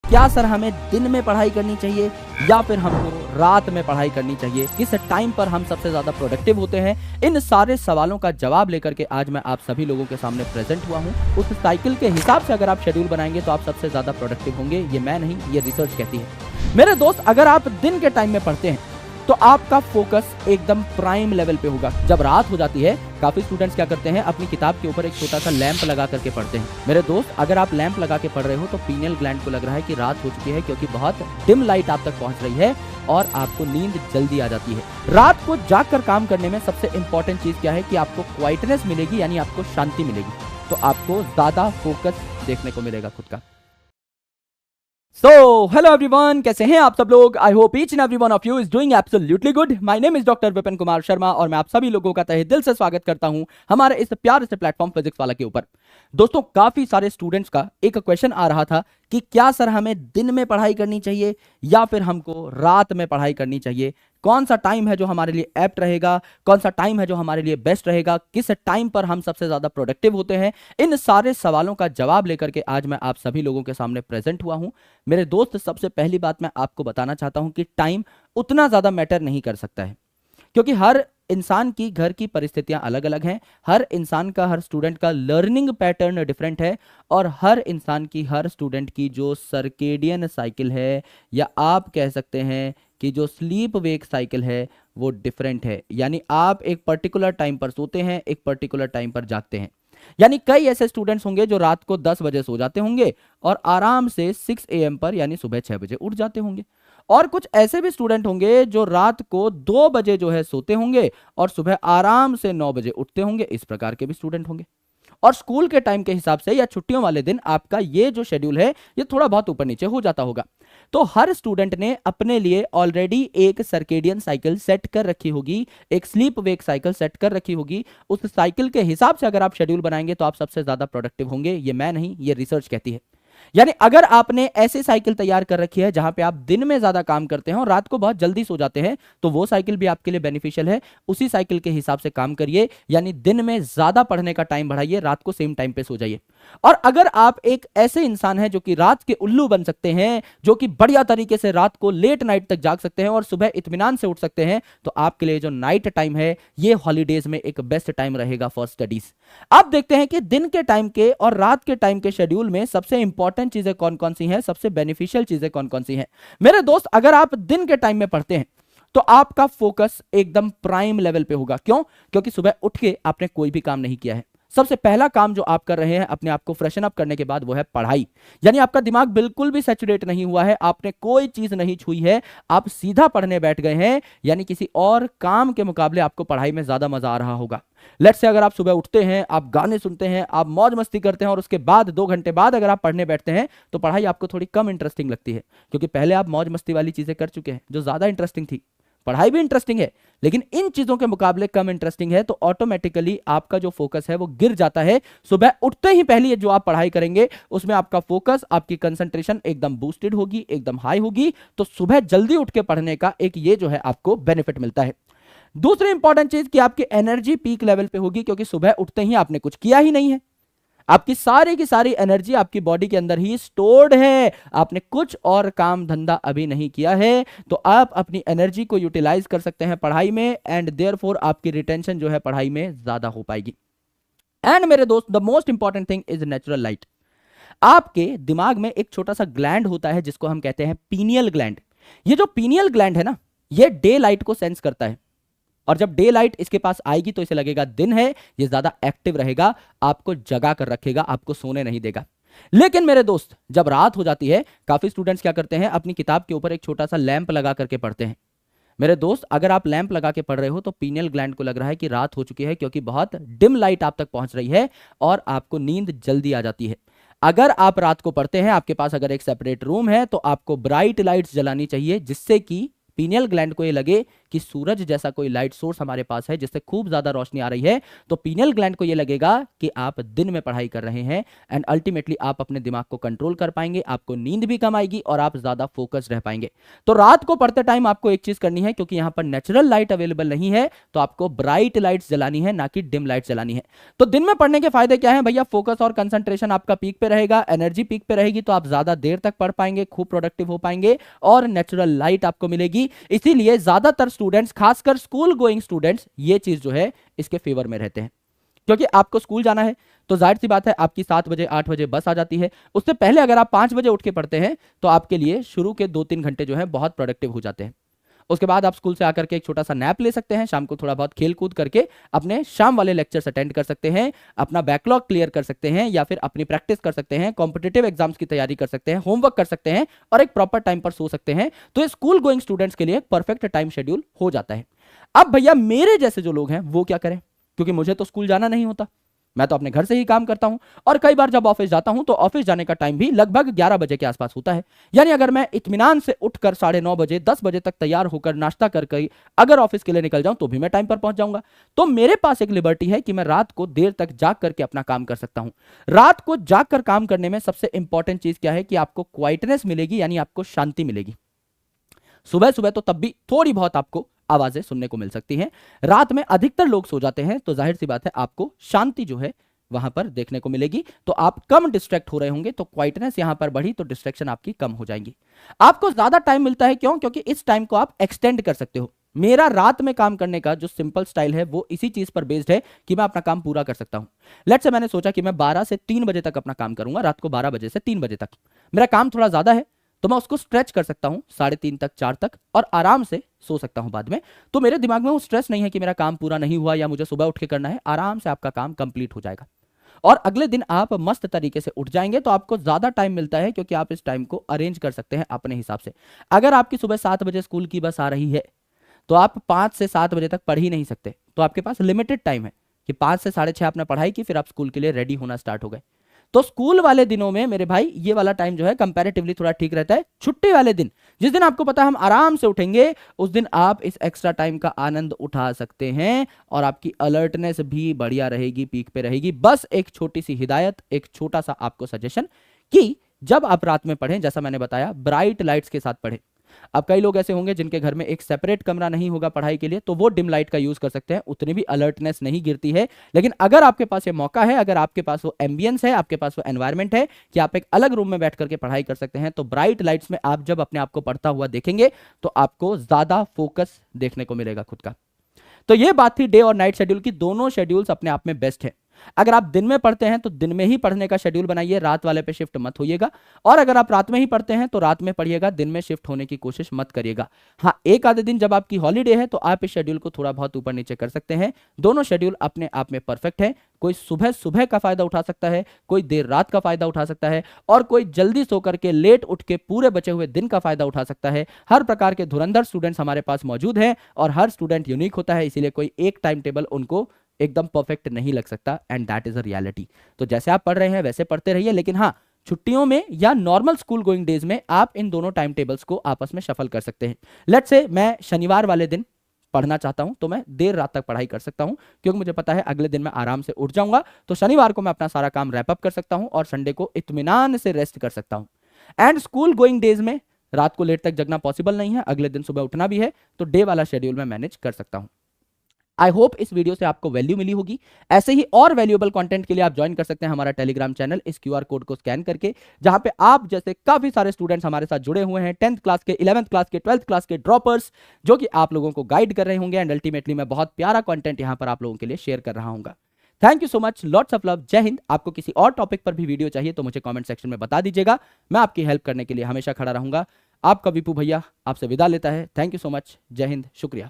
क्या सर हमें दिन में पढ़ाई करनी चाहिए या फिर हमको रात में पढ़ाई करनी चाहिए, किस टाइम पर हम सबसे ज्यादा प्रोडक्टिव होते हैं, इन सारे सवालों का जवाब लेकर के आज मैं आप सभी लोगों के सामने प्रेजेंट हुआ हूं। उस साइकिल के हिसाब से अगर आप शेड्यूल बनाएंगे तो आप सबसे ज्यादा प्रोडक्टिव होंगे। ये मैं नहीं, ये रिसर्च कहती है। मेरे दोस्त, अगर आप दिन के टाइम में पढ़ते हैं तो आपका फोकस एकदम प्राइम लेवल पे होगा। जब रात हो जाती है, काफी स्टूडेंट्स क्या करते हैं, अपनी किताब के ऊपर एक छोटा सा लैंप लगा करके पढ़ते हैं। मेरे दोस्त, अगर आप लैंप लगा के पढ़ रहे हो तो पीनियल ग्लैंड को लग रहा है कि रात हो चुकी है, क्योंकि बहुत डिम लाइट आप तक पहुंच रही है और आपको नींद जल्दी आ जाती है। रात को जाग कर काम करने में सबसे इंपॉर्टेंट चीज क्या है कि आपको क्वाइटनेस मिलेगी, यानी आपको शांति मिलेगी, तो आपको ज्यादा फोकस देखने को मिलेगा खुद का। So, hello everyone, कैसे हैं आप सब लोग? I hope each and every one of you is doing absolutely good. My name is Dr. Vipin Kumar Sharma और मैं आप सभी लोगों का तहे दिल से स्वागत करता हूं हमारे इस प्यारे से प्लेटफॉर्म फिजिक्स वाला के ऊपर। दोस्तों, काफी सारे स्टूडेंट्स का एक क्वेश्चन आ रहा था कि क्या सर हमें दिन में पढ़ाई करनी चाहिए या फिर हमको रात में पढ़ाई करनी चाहिए, कौन सा टाइम है जो हमारे लिए एप्ट रहेगा, कौन सा टाइम है जो हमारे लिए बेस्ट रहेगा, किस टाइम पर हम सबसे ज्यादा प्रोडक्टिव होते हैं। इन सारे सवालों का जवाब लेकर के आज मैं आप सभी लोगों के सामने प्रेजेंट हुआ हूं। मेरे दोस्त, सबसे पहली बात मैं आपको बताना चाहता हूं कि टाइम उतना ज्यादा मैटर नहीं कर सकता है, क्योंकि हर इंसान की घर की परिस्थितियां अलग अलग हैं। हर इंसान का, हर स्टूडेंट का लर्निंग पैटर्न डिफरेंट है और हर इंसान की, हर स्टूडेंट की जो सर्केडियन साइकिल है, या आप कह सकते हैं कि जो स्लीप वेक साइकिल है, वो डिफरेंट है। यानी आप एक पर्टिकुलर टाइम पर सोते हैं, एक पर्टिकुलर टाइम पर जागते हैं। यानी कई ऐसे स्टूडेंट्स होंगे जो रात को 10 बजे सो जाते होंगे और आराम से 6 AM पर यानी सुबह 6 बजे उठ जाते होंगे, और कुछ ऐसे भी स्टूडेंट होंगे जो रात को 2 बजे जो है सोते होंगे और सुबह आराम से 9 बजे उठते होंगे। इस प्रकार के भी स्टूडेंट होंगे। और स्कूल के टाइम के हिसाब से या छुट्टियों वाले दिन आपका ये जो शेड्यूल है ये थोड़ा बहुत ऊपर नीचे हो जाता होगा। तो हर स्टूडेंट ने अपने लिए ऑलरेडी एक सर्केडियन साइकिल सेट कर रखी होगी, एक स्लीप वेक साइकिल सेट कर रखी होगी। उस साइकिल के हिसाब से अगर आप शेड्यूल बनाएंगे तो आप सबसे ज्यादा प्रोडक्टिव होंगे। ये मैं नहीं, ये रिसर्च कहती है। यानी अगर आपने ऐसी साइकिल तैयार कर रखी है जहां पे आप दिन में ज्यादा काम करते हैं और रात को बहुत जल्दी सो जाते हैं, तो वो साइकिल भी आपके लिए बेनिफिशियल है। उसी साइकिल के हिसाब से काम करिए, यानी दिन में ज्यादा पढ़ने का टाइम बढ़ाइए, रात को सेम टाइम पे सो जाइए। और अगर आप एक ऐसे इंसान हैं जो कि रात के उल्लू बन सकते हैं, जो कि बढ़िया तरीके से रात को लेट नाइट तक जाग सकते हैं और सुबह इत्मीनान से उठ सकते हैं, तो आपके लिए जो नाइट टाइम है ये हॉलीडेज में एक बेस्ट टाइम रहेगा फॉर स्टडीज। अब देखते हैं कि दिन के टाइम के और रात के टाइम के शेड्यूल में सबसे इंपॉर्टेंट चीजें कौन कौन सी हैं, सबसे बेनिफिशियल चीजें कौन कौन सी हैं। मेरे दोस्त, अगर आप दिन के टाइम में पढ़ते हैं तो आपका फोकस एकदम प्राइम लेवल पे होगा। क्यों? क्योंकि सुबह उठ के आपने कोई भी काम नहीं किया है। सबसे पहला काम जो आप कर रहे हैं अपने आप को फ्रेशन अप करने के बाद, वो है पढ़ाई। यानी आपका दिमाग बिल्कुल भी सैचुरेट नहीं हुआ है, आपने कोई चीज नहीं छुई है, आप सीधा पढ़ने बैठ गए हैं। यानी किसी और काम के मुकाबले आपको पढ़ाई में ज्यादा मजा आ रहा होगा। लेट्स से अगर आप सुबह उठते हैं, आप गाने सुनते हैं, आप मौज मस्ती करते हैं और उसके बाद 2 घंटे बाद अगर आप पढ़ने बैठते हैं तो पढ़ाई आपको थोड़ी कम इंटरेस्टिंग लगती है, क्योंकि पहले आप मौज मस्ती वाली चीजें कर चुके हैं जो ज्यादा इंटरेस्टिंग थी। पढ़ाई भी इंटरेस्टिंग है लेकिन इन चीजों के मुकाबले कम इंटरेस्टिंग है, तो ऑटोमेटिकली आपका जो फोकस है वो गिर जाता है। सुबह उठते ही पहली जो आप पढ़ाई करेंगे उसमें आपका फोकस, आपकी कंसंट्रेशन एकदम बूस्टेड होगी, एकदम हाई होगी। तो सुबह जल्दी उठ के पढ़ने का एक ये जो है आपको बेनिफिट मिलता है। दूसरी इंपॉर्टेंट चीज कि आपकी एनर्जी पीक लेवल पे होगी, क्योंकि सुबह उठते ही आपने कुछ किया ही नहीं है। आपकी सारी की सारी एनर्जी आपकी बॉडी के अंदर ही स्टोर्ड है, आपने कुछ और काम धंधा अभी नहीं किया है, तो आप अपनी एनर्जी को यूटिलाइज कर सकते हैं पढ़ाई में, एंड देयरफॉर आपकी रिटेंशन जो है पढ़ाई में ज्यादा हो पाएगी। एंड मेरे दोस्त, the most important thing is natural light. आपके दिमाग में एक छोटा सा ग्लैंड होता है जिसको हम कहते हैं पीनियल ग्लैंड। ये जो पीनियल ग्लैंड है ना, ये डे लाइट को सेंस करता है, और जब डे लाइट इसके पास आएगी तो इसे लगेगा दिन है, ये ज्यादा एक्टिव रहेगा, आपको जगा कर रखेगा, आपको सोने नहीं देगा। लेकिन मेरे दोस्त, जब रात हो जाती है, काफी स्टूडेंट्स क्या करते हैं, अपनी किताब के ऊपर एक छोटा सा लैंप लगा करके पढ़ते हैं। मेरे दोस्त, अगर आप लैंप लगा के पढ़ रहे हो तो पीनियल ग्लैंड को लग रहा है कि रात हो चुकी है, क्योंकि बहुत डिम लाइट आप तक पहुंच रही है और आपको नींद जल्दी आ जाती है। अगर आप रात को पढ़ते हैं, आपके पास अगर एक सेपरेट रूम है, तो आपको ब्राइट लाइट्स जलानी चाहिए, जिससे कि पीनियल ग्लैंड को ये लगे कि सूरज जैसा कोई लाइट सोर्स हमारे पास है जिससे खूब ज्यादा रोशनी आ रही है, तो पीनियल ग्लैंड को यह लगेगा कि आप दिन में पढ़ाई कर रहे हैं एंड अल्टीमेटली आप अपने दिमाग को कंट्रोल कर पाएंगे, आपको नींद भी कम आएगी और आप ज्यादा फोकस रह पाएंगे। तो रात को पढ़ते टाइम आपको एक चीज करनी है, क्योंकि यहां पर नेचुरल लाइट अवेलेबल नहीं है, तो आपको ब्राइट लाइट्स जलानी है, ना कि डिम लाइट्स जलानी है। तो दिन में पढ़ने के फायदे क्या है भैया? फोकस और कंसंट्रेशन आपका पीक पे रहेगा, एनर्जी पीक पे रहेगी, तो आप ज्यादा देर तक पढ़ पाएंगे, खूब प्रोडक्टिव हो पाएंगे और नेचुरल लाइट आपको मिलेगी। इसीलिए ज्यादातर स्टूडेंट्स, खासकर स्कूल गोइंग स्टूडेंट्स, ये चीज जो है इसके फेवर में रहते हैं। क्योंकि आपको स्कूल जाना है तो जाहिर सी बात है आपकी 7 बजे 8 बजे बस आ जाती है। उससे पहले अगर आप 5 बजे उठ के पढ़ते हैं तो आपके लिए शुरू के 2-3 घंटे जो है बहुत प्रोडक्टिव हो जाते हैं। उसके बाद आप स्कूल से आकर के एक छोटा सा नैप ले सकते हैं, शाम को थोड़ा बहुत खेल कूद करके अपने शाम वाले लेक्चर्स अटेंड कर सकते हैं, अपना बैकलॉग क्लियर कर सकते हैं, या फिर अपनी प्रैक्टिस कर सकते हैं, कॉम्पिटिटिव एग्जाम्स की तैयारी कर सकते हैं, होमवर्क कर सकते हैं और एक प्रॉपर टाइम पर सो सकते हैं। तो स्कूल गोइंग स्टूडेंट्स के लिए परफेक्ट टाइम शेड्यूल हो जाता है। अब भैया मेरे जैसे जो लोग हैं वो क्या करें? क्योंकि मुझे तो स्कूल जाना नहीं होता, मैं तो अपने घर से ही काम करता हूं और कई बार जब ऑफिस जाता हूं तो ऑफिस जाने का टाइम भी लगभग 11 बजे के आसपास होता है। यानी अगर मैं इत्मीनान से उठकर 9:30 बजे 10 बजे तक तैयार होकर नाश्ता करके अगर ऑफिस के लिए निकल जाऊं तो भी मैं टाइम पर पहुंच जाऊंगा। तो मेरे पास एक लिबर्टी है कि मैं रात को देर तक जाग करके अपना काम कर सकता हूं। रात को जाग कर काम करने में सबसे इंपॉर्टेंट चीज क्या है कि आपको क्वाइटनेस मिलेगी, यानी आपको शांति मिलेगी। सुबह सुबह तो तब भी थोड़ी बहुत आपको आवाजें सुनने को मिल सकती हैं, रात में अधिकतर लोग सो जाते हैं, तो जाहिर सी बात है आपको शांति जो है वहां पर देखने को मिलेगी, तो आप कम डिस्ट्रैक्ट हो रहे होंगे, तो क्वाइटनेस यहां पर बढ़ी तो डिस्ट्रैक्शन आपकी कम हो जाएंगी। आपको ज्यादा टाइम मिलता है, क्यों? क्योंकि इस टाइम को आप एक्सटेंड कर सकते हो। मेरा रात में काम करने का जो सिंपल स्टाइल है वो इसी चीज पर बेस्ड है कि मैं अपना काम पूरा कर सकता हूं। लेट्स से मैंने सोचा कि मैं 12 से 3 बजे तक अपना काम करूंगा, रात को 12 बजे से 3 बजे तक मेरा काम थोड़ा ज्यादा है, तो मैं उसको स्ट्रेच कर सकता हूं 3:30 तक 4 तक और आराम से सो सकता हूं बाद में। तो मेरे दिमाग में वो स्ट्रेस नहीं है कि मेरा काम पूरा नहीं हुआ या मुझे सुबह उठ के करना है, आराम से आपका काम कंप्लीट हो जाएगा और अगले दिन आप मस्त तरीके से उठ जाएंगे। तो आपको ज्यादा टाइम मिलता है क्योंकि आप इस टाइम को अरेंज कर सकते हैं अपने हिसाब से। अगर आपकी सुबह 7 बजे स्कूल की बस आ रही है तो आप 5 से 7 बजे तक पढ़ ही नहीं सकते, तो आपके पास लिमिटेड टाइम है कि 5 से 6:30 आपने पढ़ाई की, फिर आप स्कूल के लिए रेडी होना स्टार्ट हो गए। तो स्कूल वाले दिनों में मेरे भाई ये वाला टाइम जो है कंपैरेटिवली थोड़ा ठीक रहता है। छुट्टी वाले दिन, जिस दिन आपको पता है हम आराम से उठेंगे, उस दिन आप इस एक्स्ट्रा टाइम का आनंद उठा सकते हैं और आपकी अलर्टनेस भी बढ़िया रहेगी, पीक पे रहेगी। बस एक छोटी सी हिदायत, एक छोटा सा आपको सजेशन कि जब आप रात में पढ़ें, जैसा मैंने बताया, ब्राइट लाइट्स के साथ पढ़ें। अब कई लोग ऐसे होंगे जिनके घर में एक सेपरेट कमरा नहीं होगा पढ़ाई के लिए, तो वो डिम लाइट का यूज कर सकते हैं, उतनी भी अलर्टनेस नहीं गिरती है। लेकिन अगर आपके पास ये मौका है, अगर आपके पास वो एम्बियंस है, आपके पास वो एनवायरमेंट है कि आप एक अलग रूम में बैठ करके पढ़ाई कर सकते हैं, तो ब्राइट लाइट्स में आप जब अपने आप को पढ़ता हुआ देखेंगे तो आपको ज्यादा फोकस देखने को मिलेगा खुद का। तो ये बात थी डे और नाइट शेड्यूल की। दोनों शेड्यूल्स अपने आप में बेस्ट है। अगर आप दिन में पढ़ते हैं तो दिन में ही पढ़ने का शेड्यूल बनाइए, रात वाले पे शिफ्ट मत होइएगा। और अगर आप रात में ही पढ़ते हैं तो रात में पढ़िएगा, दिन में शिफ्ट होने की कोशिश मत करिएगा। हाँ, एक आधे दिन जब आपकी हॉलीडे है तो आप इस शेड्यूल को थोड़ा बहुत ऊपर नीचे कर सकते हैं। दोनों शेड्यूल अपने आप में परफेक्ट है। कोई सुबह सुबह का फायदा उठा सकता है, कोई देर रात का फायदा उठा सकता है, और कोई जल्दी सो करके लेट उठ के पूरे बचे हुए दिन का फायदा उठा सकता है। हर प्रकार के धुरंधर स्टूडेंट्स हमारे पास मौजूद हैं और हर स्टूडेंट यूनिक होता है, इसीलिए कोई एक टाइम टेबल उनको एकदम परफेक्ट नहीं लग सकता, and that is a reality. तो जैसे आप पढ़ रहे हैं वैसे पढ़ते रहिए, लेकिन हाँ, छुट्टियों में या नॉर्मल स्कूल गोइंग डेज में आप इन दोनों टाइम टेबल्स को आपस में शफल कर सकते हैं। लेट्स से मैं शनिवार वाले दिन पढ़ना चाहता हूं तो मैं देर रात तक पढ़ाई कर सकता हूं, क्योंकि मुझे पता है अगले दिन मैं आराम से उठ जाऊंगा, तो शनिवार को मैं अपना सारा काम रैप अप कर सकता हूं और संडे को इत्मीनान से रेस्ट कर सकता हूं। एंड स्कूल गोइंग डेज में रात को लेट तक जगना पॉसिबल नहीं है, अगले दिन सुबह उठना भी है, तो डे वाला शेड्यूल में मैनेज कर सकता हूं। आई होप इस वीडियो से आपको वैल्यू मिली होगी। ऐसे ही और वैल्यूएबल कंटेंट के लिए आप ज्वाइन कर सकते हैं हमारा टेलीग्राम चैनल, इस क्यूआर कोड को स्कैन करके, जहां पे आप जैसे काफी सारे स्टूडेंट्स हमारे साथ जुड़े हुए हैं, 10th क्लास के, 11th क्लास के, 12th क्लास के ड्रॉपर्स, जो कि आप लोगों को गाइड कर रहे होंगे। एंड अल्टीमेटली मैं बहुत प्यारा कंटेंट यहां पर आप लोगों के लिए शेयर कर रहा हूँ। Thank you so much, lots of love, जय हिंद। आपको किसी और टॉपिक पर भी वीडियो चाहिए तो मुझे कमेंट सेक्शन में बता दीजिएगा, मैं आपकी हेल्प करने के लिए हमेशा खड़ा रहूंगा। आपका विपू भैया आपसे विदा लेता है। थैंक यू सो मच, जय हिंद, शुक्रिया।